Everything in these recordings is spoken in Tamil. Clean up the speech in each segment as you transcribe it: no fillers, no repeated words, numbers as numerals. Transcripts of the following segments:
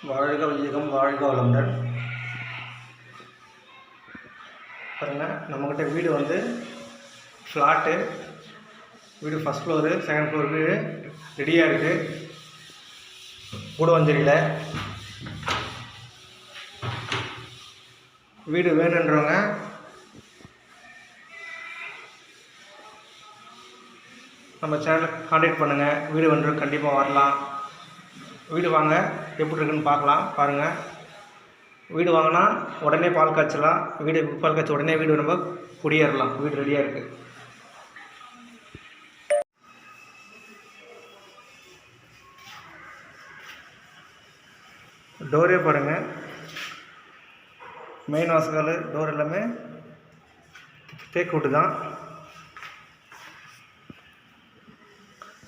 வாழ்க வையகம் வாழ்க வளமுடன். பாருங்கள், நம்மக்கிட்ட வீடு வந்து ஃப்ளாட்டு வீடு ஃபஸ்ட் ஃப்ளோரு செகண்ட் ஃப்ளோர் வீடு ரெடியாக இருக்குது. கூடவஞ்சேரியில் வீடு வேணுன்றவங்க நம்ம சேனலை கான்டாக்ட் பண்ணுங்கள். வீடு வந்து கண்டிப்பாக வரலாம். வீடு வாங்க எப்படி இருக்குன்னு பார்க்கலாம். பாருங்கள், வீடு வாங்கினா உடனே பால் காய்ச்சலாம். வீடு பால் காய்ச்சி உடனே வீடு நம்ம குடியேறலாம். வீடு ரெடியாக இருக்குது. டோரே பாருங்கள், மெயின் வாசல் டோர் எல்லாமே தேக்கு விட்டு தான்,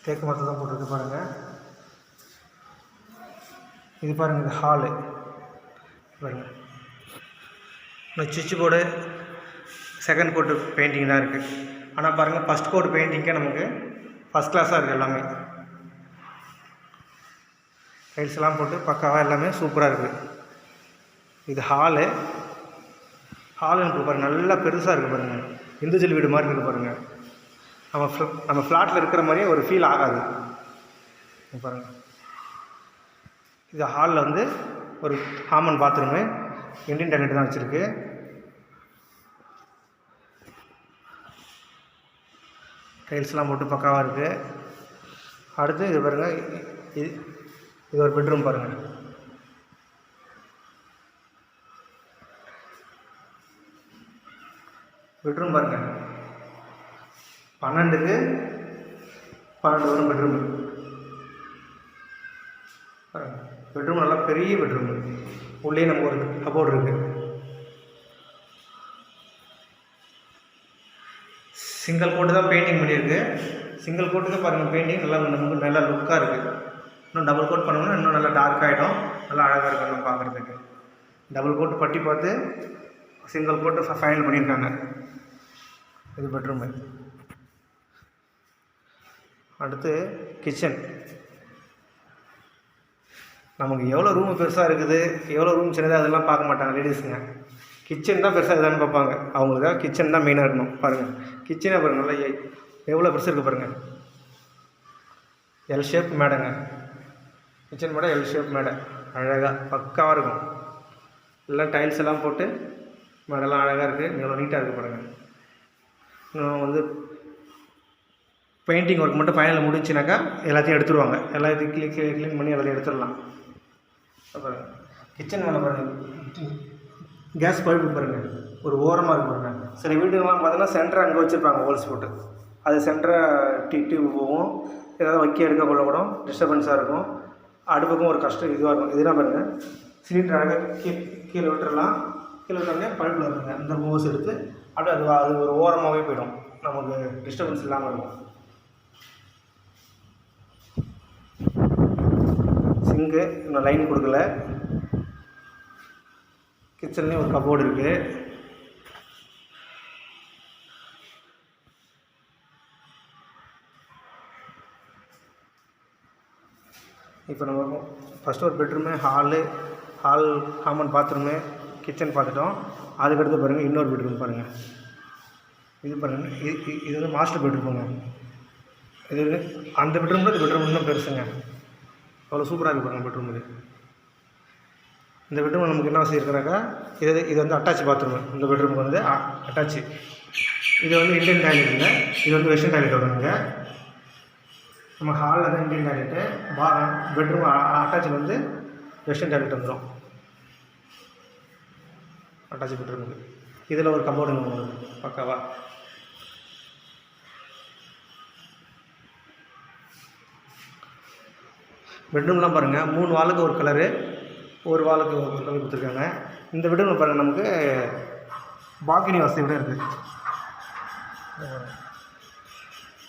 தேக்கு மரத்தை தான் போட்டிருக்கு. பாருங்கள், இது பாருங்கள், இது ஹாலு பாருங்கள். இந்த சுவிட்ச் போர்டு செகண்ட் கோட்டு பெயிண்டிங் தான் இருக்குது. ஆனால் பாருங்கள், ஃபஸ்ட் கோட்டு பெயிண்டிங்கே நமக்கு ஃபஸ்ட் கிளாஸாக இருக்குது. எல்லாமே டைல்ஸ்லாம் போட்டு பக்காவாக எல்லாமே சூப்பராக இருக்குது. இது ஹாலு பாருங்கள், நல்லா பெருசாக இருக்குது பாருங்கள். இந்துஜல் வீடு மாதிரி இருக்குது பாருங்கள். நம்ம ஃப்ளாட்டில் இருக்கிற மாதிரியே ஒரு ஃபீல் ஆகாது பாருங்கள். இது ஹாலில் வந்து ஒரு காமன் பாத்ரூமு, இண்டியன் டாய்லெட் தான் வச்சுருக்கு. டைல்ஸ்லாம் போட்டு பக்காவாக இருக்குது. அடுத்து இது பாருங்கள், இது ஒரு பெட்ரூம் பாருங்கள். பெட்ரூம் பாருங்கள், 12க்கு 12 வரும் பெட்ரூம். பெட்ரூம் நல்லா பெரிய பெட்ரூம். உள்ளே நம்ம ஒரு கபோர்டு இருக்குது. சிங்கிள் கோட்டு தான் பெயிண்டிங் பண்ணியிருக்கு. சிங்கிள் கோட்டு தான் பாருங்கள் பெயிண்டிங் நல்லா நமக்கு நல்லா லுக்காக இருக்குது. இன்னும் டபுள் கோட் பண்ணோம்னா இன்னும் நல்லா டார்க் ஆகிடும், நல்லா அழகாக இருக்கும் நம்ம பார்க்குறதுக்கு. டபுள் கோட்டு பட்டி பார்த்து சிங்கிள் கோட்டு ஃபைனல் பண்ணியிருக்காங்க. இது பெட்ரூமு. அடுத்து கிச்சன். நமக்கு எவ்வளோ ரூமு பெருசாக இருக்குது, எவ்வளோ ரூம் சின்னதாக அதெல்லாம் பார்க்க மாட்டாங்க லேடிஸுங்க. கிச்சன் தான் பெருசாக இருக்குதான்னு பார்ப்பாங்க. அவங்களுக்காக கிச்சன் தான் மெயினாக இருக்கணும். பாருங்கள், கிச்சனே பாருங்கள், நல்லா எவ்வளோ பெருசாக இருக்குது பாருங்கள். எல் ஷேப் மேடைங்க. கிச்சன் மேடை எல் ஷேப் மேடை, அழகாக பக்காவாக இருக்கும். எல்லாம் டைல்ஸ் எல்லாம் போட்டு மேடெல்லாம் அழகாக இருக்குது. எவ்வளோ நீட்டாக இருக்குது பாருங்கள். இன்னும் வந்து பெயிண்டிங் ஒர்க் மட்டும் ஃபைனலில் முடிஞ்சுனாக்கா எல்லாத்தையும் எடுத்துருவாங்க. எல்லாத்தையும் க்ளீன் பண்ணி எல்லாத்தையும் எடுத்துடலாம். பாருங்கள், கிச்சன் மேலே பாருங்கள், கேஸ் பைப்பு பாருங்கள், ஒரு ஓரமாக இருக்குது பாருங்கள். சில வீடுகள்லாம் பார்த்தீங்கன்னா சென்டரை அங்கே வச்சுருப்பாங்க ஹோல்ஸ் போட்டு. அது சென்டரை டியூப் போகும். ஏதாவது வைக்க எடுக்க கொள்ள கூட டிஸ்டர்பன்ஸாக இருக்கும். அடுப்புக்கும் ஒரு கஷ்டம் இதுவாக இருக்கும். இதெல்லாம் பாருங்கள், சிலிண்டர் அழகாக கீழே விட்டுறலாம். கீழே விட்டோடனே பைப்பில் இருக்குங்க. இந்த ஹோஸ் எடுத்து அப்படியே அது ஒரு ஓரமாகவே போயிடும். நமக்கு டிஸ்டர்பன்ஸ் இல்லாமல் இருக்கும். சிங்கு இன்னும் லைன் கொடுக்கல. கிச்சன்லேயும் ஒரு கபோர்டு இருக்குது. இப்போ நம்ம ஃபஸ்ட்டு ஒரு bedroom, hall common bathroom, kitchen பார்த்துட்டோம். அதுக்கடுத்து பாருங்கள், இன்னொரு பெட்ரூம் பாருங்கள். இது பாருங்கள், இது வந்து மாஸ்டர் பெட்ரூமுங்க. இது அந்த பெட்ரூமில் இந்த பெட்ரூம் இன்னும் பெருசுங்க. அவ்வளோ சூப்பராக இருக்குது பாருங்கள் பெட்ரூம். இந்த பெட்ரூம் நமக்கு என்ன வசதி இருக்கிறாக்கா, இது வந்து அட்டாச் பாத்ரூமு. இந்த பெட்ரூமுக்கு வந்து அட்டாச்சு. இது வந்து இண்டியன் டாய்லெட்டுங்க. இது வந்து வெஸ்டர்ன் டாய்லெட் வருங்க. நம்ம ஹாலில் தான் இண்டியன் டாய்லெட்டு. பெட்ரூம் அட்டாச்சில் வந்து வெஸ்டர்ன் டாய்லெட் வந்துடும். அட்டாச் பெட்ரூமுக்கு இதில் ஒரு கபோர்டு உங்களுக்கு பக்காவா. பெட்ரூம்லாம் பாருங்கள், 3 வாலுக்கு ஒரு கலரு, ஒரு வாலுக்கு ஒரு கலர் கொடுத்துருக்காங்க. இந்த பெட்ரூமில் பாருங்கள், நமக்கு பால்கனி வசதி கூட இருக்குது.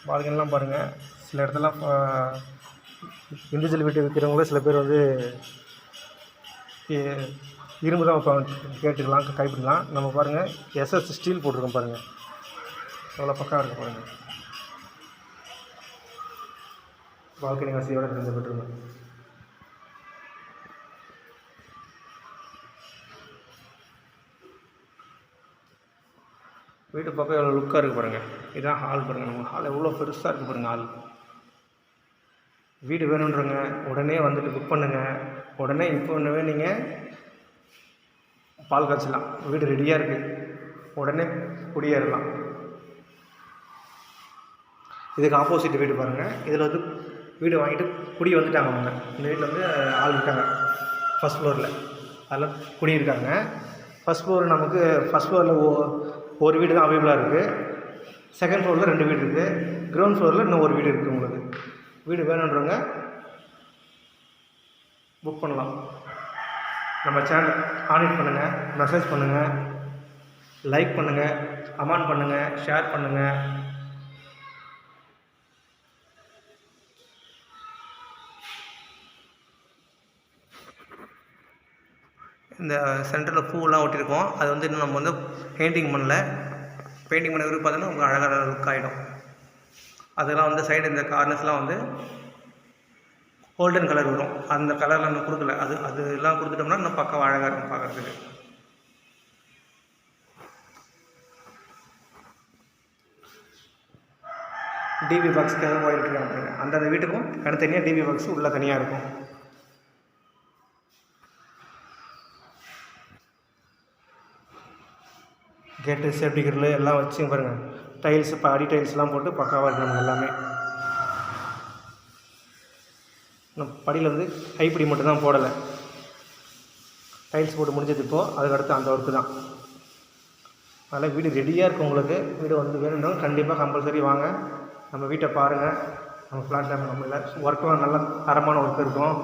பால்கனிலாம் பாருங்கள், சில இடத்துலாம் இண்டிவிஜுவல் வீட்டு விற்கிறவங்களே சில பேர் வந்து இரும்பு தான் வைப்பாங்க, கேட்டுக்கலாம், கைப்பிடிக்கலாம். நம்ம பாருங்கள், எஸ்எஸ் ஸ்டீல் போட்டிருக்கோம் பாருங்கள், எவ்வளோ பக்கம் இருக்குது பாருங்கள். பால்கனி வசதியோடு இருக்குது இந்த பெட்ரூமு. வீட்டு பக்கம் எவ்வளோ லுக்காக இருக்குது பாருங்கள். இதுதான் ஹால் பாருங்கள். நம்ம ஹால் எவ்வளோ பெருசாக இருக்குது பாருங்கள். ஹால் வீடு வேணுன்றங்க உடனே வந்துட்டு புக் பண்ணுங்கள். உடனே இப்போ ஒன்றுவே நீங்கள் பால் காய்ச்சலாம். வீடு ரெடியாக இருக்குது. உடனே குடியேறலாம். இதுக்கு ஆப்போசிட் வீடு பாருங்கள். இதில் வந்து வீடு வாங்கிட்டு குடி வந்துட்டாங்க அவங்க. இந்த வீட்டில் வந்து ஆள் இருக்காங்க ஃபஸ்ட் ஃப்ளோரில். அதில் குடியிருக்காங்க. ஃபஸ்ட் ஃப்ளோர் நமக்கு ஃபஸ்ட் ஃப்ளோரில் ஒரு வீடு தான் அவைலபிளாக இருக்குது. செகண்ட் ஃப்ளோரில் 2 வீடு இருக்குது. கிரவுண்ட் ஃப்ளோரில் இன்னும் ஒரு வீடு இருக்குது. உங்களுக்கு வீடு வேணுன்றவங்க புக் பண்ணலாம். நம்ம சேனல் கான்டெக்ட் பண்ணுங்கள், மெசேஜ் பண்ணுங்கள், லைக் பண்ணுங்கள், கமெண்ட் பண்ணுங்கள், ஷேர் பண்ணுங்கள். இந்த சென்டரில் பூவெல்லாம் ஒட்டியிருக்கோம். அது வந்து இன்னும் நம்ம வந்து பெயிண்டிங் பண்ணல. பெயிண்டிங் பண்ண விருப்பம் பார்த்தீங்கன்னா உங்களுக்கு அழகாக லுக் ஆகிடும். அதெல்லாம் வந்து சைடு இந்த கார்னர்ஸ்லாம் வந்து கோல்டன் கலர் வரும். அந்த கலரில் நம்ம கொடுக்கல. அதெல்லாம் கொடுத்துட்டோம்னா இன்னும் பக்கம் அழகாக இருக்கும் பார்க்குறதுக்கு. டிவி பாக்ஸ்க்காக போயிருக்காங்க. அந்த வீட்டுக்கும் தனியாக டிவி பாக்ஸ் உள்ளே தனியாக இருக்கும். கேட்டு சேஃப்டி கிரில் எல்லாம் வச்சு பாருங்கள். டைல்ஸ் இப்போ அடி டைல்ஸ்லாம் போட்டு பக்காவாக இருக்குது நமக்கு எல்லாமே. படியில் வந்து கைப்பிடி மட்டும் தான் போடலை. டைல்ஸ் போட்டு முடிஞ்சது இப்போது. அதுக்கடுத்து அந்த ஒர்க்கு தான். அதனால் வீடு ரெடியாக இருக்குது உங்களுக்கு. வீடு வந்து வேணும்னா கண்டிப்பாக கம்பல்சரி வாங்க. நம்ம வீட்டை பாருங்கள். நம்ம ஃப்ளாட்டில் நம்ம ஒர்க்கெலாம் நல்லா தரமான ஒர்க் இருக்கும்.